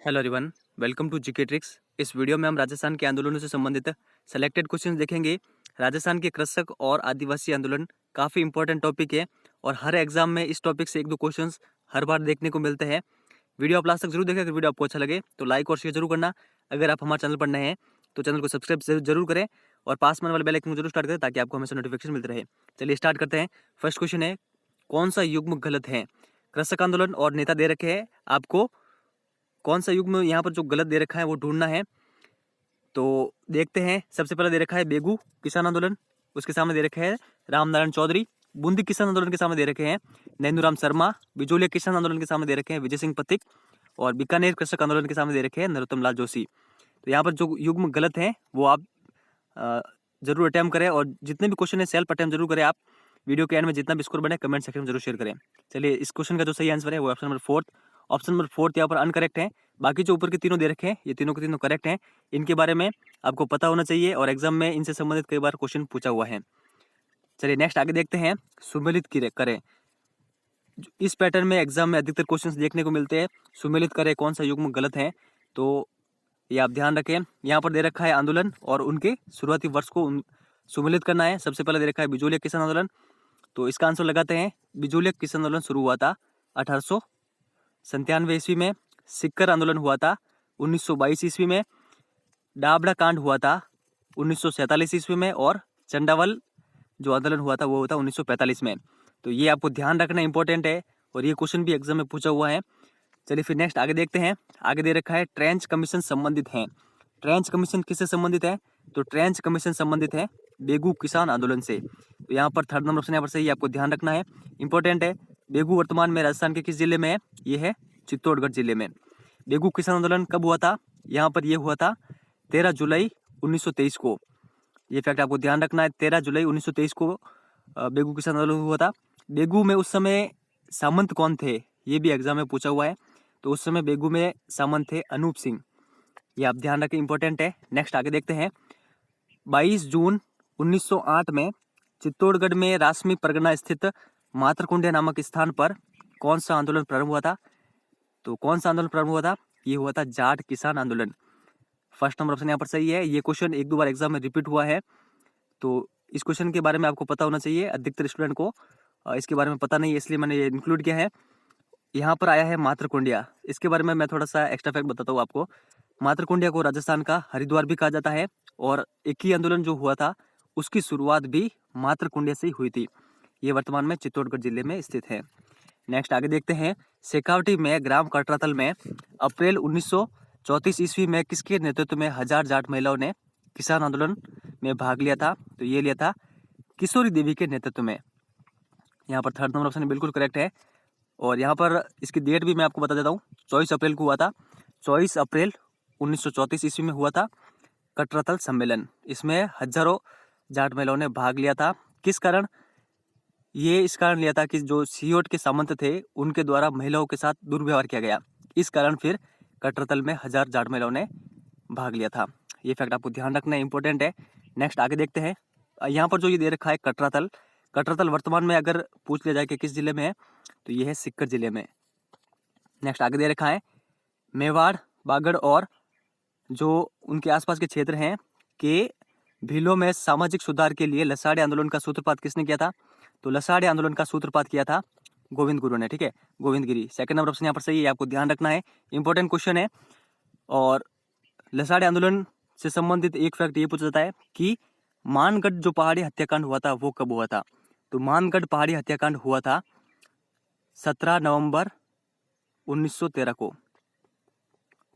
Hello everyone, welcome to GK tricks. इस video में हम राजस्थान के आंदोलनों से संबंधित सेलेक्टेड क्वेश्चंस देखेंगे। राजस्थान के कृषक और आदिवासी आंदोलन काफ़ी इंपॉर्टेंट टॉपिक है और हर एग्जाम में इस टॉपिक से एक दो क्वेश्चंस हर बार देखने को मिलते हैं। वीडियो आप लास्ट तक जरूर देखें। अगर वीडियो आपको अच्छा लगे तो लाइक और शेयर जरूर करना। अगर आप हमारे चैनल पर नए हैं तो चैनल को सब्सक्राइब जरूर करें और पास में वाले बेल आइकन को जरूर स्टार्ट करें ताकि आपको हमेशा नोटिफिकेशन मिलते रहे। चलिए स्टार्ट करते हैं। फर्स्ट क्वेश्चन है, कौन सा युग्म गलत है? कृषक आंदोलन और नेता दे रखे हैं आपको। कौन सा युग्म यहाँ पर जो गलत दे रखा है वो ढूंढना है। तो देखते हैं। सबसे पहले दे रखा है बेगू किसान आंदोलन, उसके सामने दे रखे हैं रामनारायण चौधरी। बूंदी किसान आंदोलन के सामने दे रखे हैं नैनूराम शर्मा। बिजोलिया किसान आंदोलन के सामने दे रखे हैं विजय सिंह पथिक और बीकानेर कृषक आंदोलन के सामने दे रखे हैं नरोत्तम लाल जोशी। तो यहाँ पर जो युग्म गलत है वो आप जरूर अटैम्प्ट करें और जितने भी क्वेश्चन है सेल्फ अटैम्प्ट जरूर करें। आप वीडियो के एंड में जितना भी स्कोर बने कमेंट सेक्शन में जरूर शेयर करें। चलिए, इस क्वेश्चन का जो सही आंसर है वो option number fourth. Option number fourth यहाँ पर अनकरेक्ट है। बाकी जो ऊपर के तीनों दे रखे हैं ये तीनों के तीनों करेक्ट हैं। इनके बारे में आपको पता होना चाहिए और एग्जाम में इनसे संबंधित कई बार क्वेश्चन पूछा हुआ है। चलिए नेक्स्ट आगे देखते हैं। सुमेलित करें। इस पैटर्न में एग्जाम में अधिकतर क्वेश्चंस देखने को मिलते हैं। सुमेलित करें कौन सा युग्म गलत है, तो ये आप ध्यान रखें। यहाँ पर दे रखा है आंदोलन और उनके शुरुआती वर्ष को सुमेलित करना है। सबसे पहले दे रखा है बिजोलिया किसान आंदोलन, तो इसका आंसर लगाते हैं। बिजोलिया किसान आंदोलन शुरू हुआ था 1897 ईस्वी में। सिक्कर आंदोलन हुआ था 1922 ईस्वी में। डाबड़ा कांड हुआ था 1947 ईस्वी में और चंडावल जो आंदोलन हुआ था वो हुआ था 1945 में। तो ये आपको ध्यान रखना इंपॉर्टेंट है और ये क्वेश्चन भी एग्जाम में पूछा हुआ है। चलिए फिर नेक्स्ट आगे देखते हैं। आगे दे रखा है ट्रेंच कमीशन संबंधित है। ट्रेंच कमीशन किससे संबंधित है? तो ट्रेंच कमीशन संबंधित है बेगू किसान आंदोलन से। तो यहाँ पर थर्ड नंबर ऑप्शन यहाँ पर सही, आपको ध्यान रखना है, इंपॉर्टेंट है। बेगू वर्तमान में राजस्थान के किस जिले में है? ये है चित्तौड़गढ़ जिले में। बेगू किसान आंदोलन कब हुआ था? यहाँ पर यह हुआ था 13 जुलाई 1923 को। ये फैक्ट आपको ध्यान रखना है। 13 जुलाई 1923 को बेगू किसान आंदोलन हुआ था। बेगू में उस समय सामंत कौन थे ये भी एग्जाम में पूछा हुआ है। तो उस समय बेगू में सामंत थे अनूप सिंह। ये आप ध्यान रखें, इंपॉर्टेंट है। नेक्स्ट आगे देखते हैं। 22 जून 1908 में चित्तौड़गढ़ में रासमी परगना स्थित मातरकुंडिया नामक स्थान पर कौन सा आंदोलन प्रारंभ हुआ था? तो कौन सा आंदोलन प्रारंभ हुआ था? ये हुआ था जाट किसान आंदोलन। फर्स्ट नंबर ऑप्शन यहाँ पर सही है। ये क्वेश्चन एक दो बार एग्जाम में रिपीट हुआ है, तो इस क्वेश्चन के बारे में आपको पता होना चाहिए। अधिकतर स्टूडेंट को इसके बारे में पता नहीं है, इसलिए मैंने ये इंक्लूड किया है। यहाँ पर आया है मातरकुंडिया, इसके बारे में मैं थोड़ा सा एक्स्ट्रा फैक्ट बताता हूँ आपको। मातरकुंडिया को राजस्थान का हरिद्वार भी कहा जाता है और एक ही आंदोलन जो हुआ था उसकी शुरुआत भी मातरकुंडिया से ही हुई थी। ये वर्तमान में चित्तौड़गढ़ जिले में स्थित है। नेक्स्ट आगे देखते हैं। शेखावटी में ग्राम कटरातल में अप्रैल 1934 ईस्वी में किसके नेतृत्व में 1000 जाट महिलाओं ने किसान आंदोलन में भाग लिया था? तो ये लिया था किशोरी देवी के नेतृत्व में। यहाँ पर थर्ड नंबर ऑप्शन बिल्कुल करेक्ट है और यहाँ पर इसकी डेट भी मैं आपको बता देता हूँ। 24 अप्रैल को हुआ था। 24 अप्रैल 1934 ईस्वी में हुआ था कटरातल सम्मेलन। इसमें हजारों जाट महिलाओं ने भाग लिया था। किस कारण? ये इस कारण लिया था कि जो सियोट के सामंत थे उनके द्वारा महिलाओं के साथ दुर्व्यवहार किया गया। इस कारण फिर कटरातल में 1000 जाट महिलाओं ने भाग लिया था। ये फैक्ट आपको ध्यान रखना इंपॉर्टेंट है। नेक्स्ट आगे देखते हैं। यहाँ पर जो ये दे रखा है कटरातल, कटरातल वर्तमान में अगर पूछ लिया जाए कि किस जिले में है तो ये है सिक्कर जिले में। नेक्स्ट आगे दे रखा है मेवाड़, बागड़ और जो उनके आसपास के क्षेत्र हैं के भीलों में सामाजिक सुधार के लिए लसाड़े आंदोलन का सूत्रपात किसने किया था? तो लसाड़े आंदोलन का सूत्रपात किया था गोविंद गुरु ने। ठीक है, गोविंद गिरी। सेकंड नंबर ऑप्शन यहाँ पर सही है, आपको ध्यान रखना है, इंपॉर्टेंट क्वेश्चन है। और लसाड़े आंदोलन से संबंधित एक फैक्ट ये पूछा जाता है कि मानगढ़ जो पहाड़ी हत्याकांड हुआ था वो कब हुआ था? तो मानगढ़ पहाड़ी हत्याकांड हुआ था 17 नवंबर 1913 को।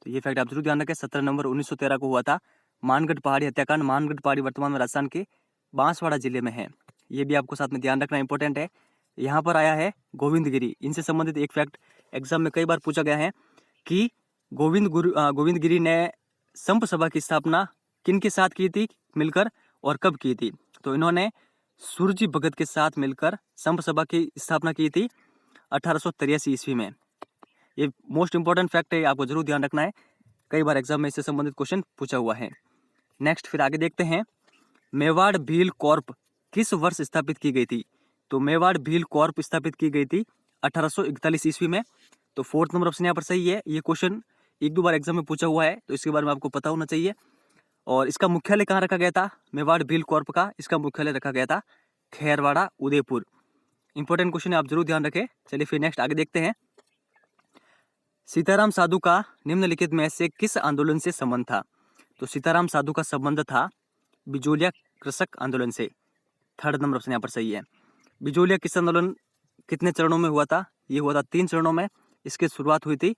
तो ये फैक्ट आप जरूर ध्यान रखें, 17 नवंबर 1913 को हुआ था मानगढ़ पहाड़ी हत्याकांड। मानगढ़ पहाड़ी वर्तमान में राजस्थान के बांसवाड़ा जिले में है। ये भी आपको साथ में ध्यान रखना इंपॉर्टेंट है। यहाँ पर आया है गोविंद गिरी। इनसे संबंधित एक फैक्ट एग्जाम में कई बार पूछा गया है कि गोविंद गिरी ने संप सभा की स्थापना किन के साथ की थी मिलकर और कब की थी? तो इन्होंने सूरजी भगत के साथ मिलकर संप सभा की स्थापना की थी 1883 ईस्वी में। ये मोस्ट इंपॉर्टेंट फैक्ट है, आपको जरूर ध्यान रखना है, कई बार एग्जाम में इससे संबंधित क्वेश्चन पूछा हुआ है। नेक्स्ट फिर आगे देखते हैं। मेवाड़ भील कॉर्प किस वर्ष स्थापित की गई थी? तो मेवाड़ भील कॉर्प स्थापित की गई थी 1841 ईस्वी में। तो फोर्थ नंबर ऑप्शन यहाँ पर सही है। ये क्वेश्चन एक दो बार एग्जाम में पूछा हुआ है, तो इसके बारे में आपको पता होना चाहिए। और इसका मुख्यालय कहाँ रखा गया था? मेवाड़ व्हील कॉर्प का इसका मुख्यालय रखा गया था खैरवाड़ा, उदयपुर। इंपॉर्टेंट क्वेश्चन है, आप जरूर ध्यान रखें। चलिए फिर नेक्स्ट आगे देखते हैं। सीताराम साधु का निम्नलिखित में से किस आंदोलन से संबंध था? तो सीताराम साधु का संबंध था बिजोलिया कृषक आंदोलन से। थर्ड नंबर ऑप्शन यहाँ पर सही है। बिजोलिया कृषक आंदोलन कितने चरणों में हुआ था? ये हुआ था 3 चरणों में। इसकी शुरुआत हुई थी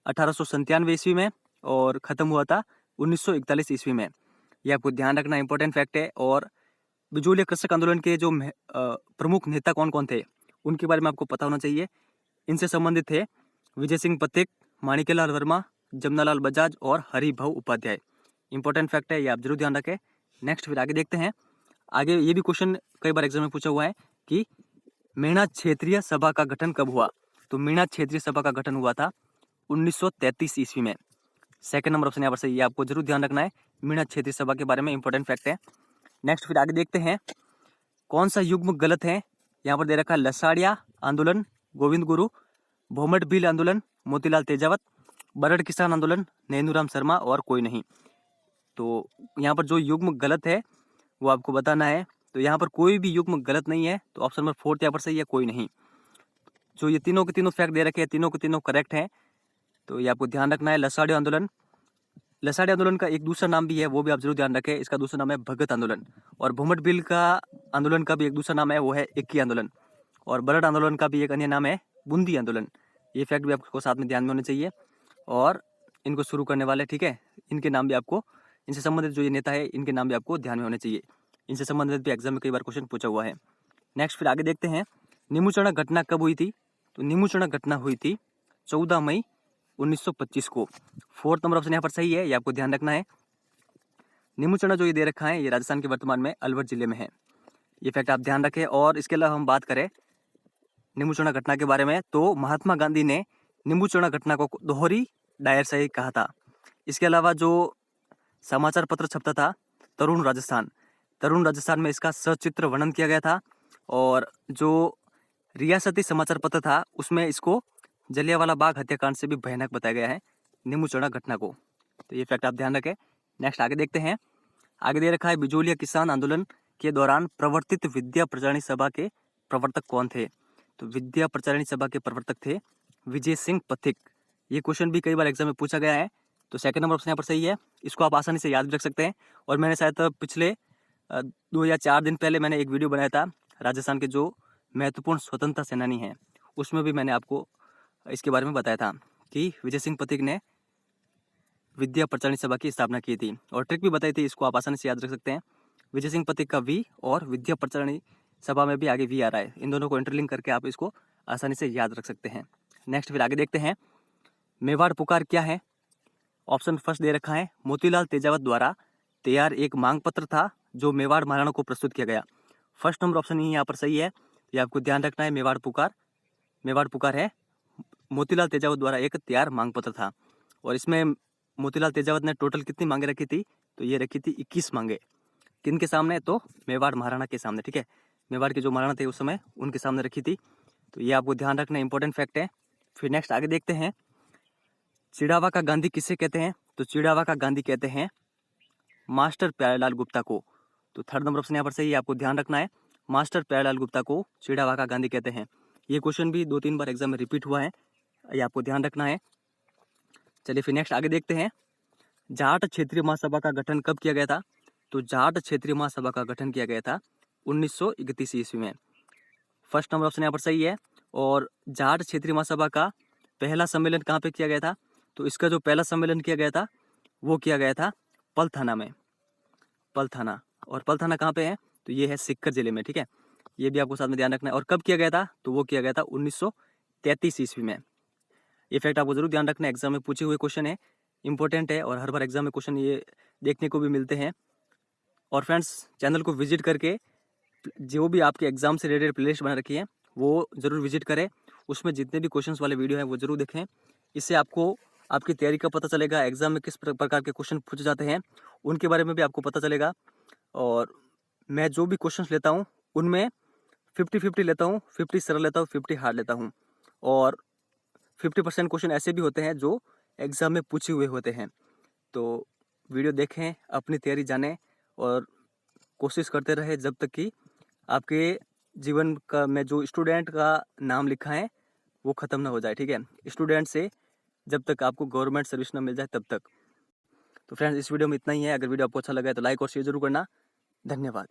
1897 ईस्वी में और ख़त्म हुआ था 1941 ईस्वी में। ये आपको ध्यान रखना इंपॉर्टेंट फैक्ट है। और बिजोलिया कृषक आंदोलन के जो प्रमुख नेता कौन कौन थे, उनके बारे में आपको पता होना चाहिए। इनसे संबंधित थे विजय सिंह पथिक, माणिक्यलाल वर्मा, जमनालाल बजाज और हरिभाऊ उपाध्याय। इंपॉर्टेंट फैक्ट है, ये आप जरूर ध्यान रखें। नेक्स्ट फिर आगे देखते हैं। आगे ये भी क्वेश्चन कई बार एग्जाम में पूछा हुआ है कि मीणा क्षेत्रीय सभा का गठन कब हुआ? तो मीणा क्षेत्रीय सभा का गठन हुआ था 1933 ईस्वी में। सेकंड नंबर ऑप्शन यहाँ पर सही है, आपको जरूर ध्यान रखना है। मीणा क्षेत्रीय सभा के बारे में इंपॉर्टेंट फैक्ट है। नेक्स्ट फिर आगे देखते हैं। कौन सा युग्म गलत है? यहाँ पर दे रखा है लसाड़िया आंदोलन, गोविंद गुरु, भोमट भील आंदोलन, मोतीलाल तेजावत, बरड़ किसान आंदोलन, नैनूराम शर्मा और कोई नहीं। तो यहाँ पर जो युग्म गलत है वो आपको बताना है। तो यहाँ पर कोई भी युग्म गलत नहीं है, तो ऑप्शन नंबर 4 यहाँ पर सही है, कोई नहीं। जो ये तीनों के तीनों फैक्ट दे रखे हैं, तीनों के तीनों करेक्ट हैं, तो ये आपको ध्यान रखना है। लसाड़ी आंदोलन, लसाड़ी आंदोलन का एक दूसरा नाम भी है, वो भी आप जरूर ध्यान रखें। इसका दूसरा नाम है भगत आंदोलन। और भूमट बिल का आंदोलन का भी एक दूसरा नाम है, वो है इक्की आंदोलन। और बरड़ आंदोलन का भी एक अन्य नाम है बूंदी आंदोलन। ये फैक्ट भी आपको साथ में ध्यान में होने चाहिए। और इनको शुरू करने वाले, ठीक है, इनके नाम भी आपको, इनसे संबंधित जो ये नेता है, इनके नाम भी आपको ध्यान में होने चाहिए। इनसे संबंधित भी एग्जाम में कई बार क्वेश्चन पूछा हुआ है। नेक्स्ट फिर आगे देखते हैं। निमुचना घटना कब हुई थी? तो निमुचना घटना हुई थी 14 मई 1925 को। फोर्थ नंबर ऑप्शन यहाँ पर सही है, ये आपको ध्यान रखना है। निमुचना जो ये दे रखा है, ये राजस्थान के वर्तमान में अलवर जिले में है। ये फैक्ट आप ध्यान रखें। और इसके अलावा हम बात करें निमुचना घटना के बारे में, तो महात्मा गांधी ने निमुचना घटना को दोहरी डायर सही कहा था। इसके अलावा जो समाचार पत्र छपता था तरुण राजस्थान में इसका सचित्र वर्णन किया गया था। और जो रियासती समाचार पत्र था उसमें इसको जलियांवाला बाग हत्याकांड से भी भयानक बताया गया है निमुचना घटना को। तो ये फैक्ट आप ध्यान रखें। नेक्स्ट आगे देखते हैं। आगे दे रखा है बिजोलिया किसान आंदोलन के दौरान प्रवर्तित विद्या प्रचारिणी सभा के प्रवर्तक कौन थे? तो विद्या प्रचारिणी सभा के प्रवर्तक थे विजय सिंह पथिक। ये क्वेश्चन भी कई बार एग्जाम में पूछा गया है, तो सेकंड नंबर ऑप्शन यहाँ पर सही है। इसको आप आसानी से याद भी रख सकते हैं। और मैंने शायद पिछले 2 या 4 दिन पहले मैंने एक वीडियो बनाया था राजस्थान के जो महत्वपूर्ण स्वतंत्रता सेनानी हैं, उसमें भी मैंने आपको इसके बारे में बताया था कि विजय सिंह पथिक ने विद्या प्रचारिणी सभा की स्थापना की थी। और ट्रिक भी बताई थी, इसको आप आसानी से याद रख सकते हैं। विजय सिंह पथिक का वी और विद्या प्रचारिणी सभा में भी आगे वी आ रहा है, इन दोनों को इंटरलिंक करके आप इसको आसानी से याद रख सकते हैं। नेक्स्ट फिर आगे देखते हैं। मेवाड़ पुकार क्या है? ऑप्शन फर्स्ट दे रखा है मोतीलाल तेजावत द्वारा तैयार एक मांग पत्र था जो मेवाड़ महाराणा को प्रस्तुत किया गया। फर्स्ट नंबर ऑप्शन ही यहाँ पर सही है, ये आपको ध्यान रखना है। मेवाड़ पुकार है मोतीलाल तेजावत द्वारा एक तैयार मांग पत्र था। और इसमें मोतीलाल तेजावत ने टोटल कितनी मांगे रखी थी? तो ये रखी थी 21 मांगे। किन के सामने? तो मेवाड़ महाराणा के सामने, ठीक है। मेवाड़ के जो महाराणा थे उस समय, उनके सामने रखी थी। तो ये आपको ध्यान रखना इंपॉर्टेंट फैक्ट है। फिर नेक्स्ट आगे देखते हैं। चिड़ावा का गांधी किसे कहते हैं? तो चिड़ावा का गांधी कहते हैं मास्टर प्यारेलाल गुप्ता को। तो थर्ड नंबर ऑप्शन यहाँ पर सही है, आपको ध्यान रखना है। मास्टर प्यारेलाल गुप्ता को चिड़ावा का गांधी कहते हैं। ये क्वेश्चन भी 2-3 बार एग्जाम में रिपीट हुआ है, ये आपको ध्यान रखना है। चलिए फिर नेक्स्ट आगे देखते हैं। जाट क्षेत्रीय महासभा का गठन कब किया गया था? तो जाट क्षेत्रीय महासभा का गठन किया गया था 1931 ईस्वी में। फर्स्ट नंबर ऑप्शन यहाँ पर सही है। और जाट क्षेत्रीय महासभा का पहला सम्मेलन कहाँ पे किया गया था? तो इसका जो पहला सम्मेलन किया गया था वो किया गया था पलथाना में। पलथाना, और पलथाना कहाँ पे है? तो ये है सीकर जिले में, ठीक है। ये भी आपको साथ में ध्यान रखना है। और कब किया गया था? तो वो किया गया था 1933 ईस्वी में। ये फैक्ट आपको जरूर ध्यान रखना है, एग्जाम में पूछे हुए क्वेश्चन है, इंपॉर्टेंट है। और हर बार एग्जाम में क्वेश्चन ये देखने को भी मिलते हैं। और फ्रेंड्स, चैनल को विजिट करके जो भी आपके एग्जाम से रिलेटेड प्लेलिस्ट बना रखी है वो ज़रूर विजिट करें। उसमें जितने भी क्वेश्चंस वाले वीडियो हैं वो ज़रूर देखें। इससे आपको आपकी तैयारी का पता चलेगा, एग्जाम में किस प्रकार के क्वेश्चन पूछे जाते हैं उनके बारे में भी आपको पता चलेगा। और मैं जो भी क्वेश्चंस लेता हूँ उनमें 50-50 लेता हूँ, 50 सरल लेता हूँ, 50 हार्ड लेता हूँ। और 50% क्वेश्चन ऐसे भी होते हैं जो एग्ज़ाम में पूछे हुए होते हैं। तो वीडियो देखें, अपनी तैयारी जानें और कोशिश करते रहे जब तक कि आपके जीवन का में जो स्टूडेंट का नाम लिखा है वो ख़त्म ना हो जाए, ठीक है। स्टूडेंट से जब तक आपको गवर्नमेंट सर्विस ना मिल जाए तब तक। तो फ्रेंड्स, इस वीडियो में इतना ही है। अगर वीडियो आपको अच्छा लगा है तो लाइक और शेयर जरूर करना। धन्यवाद।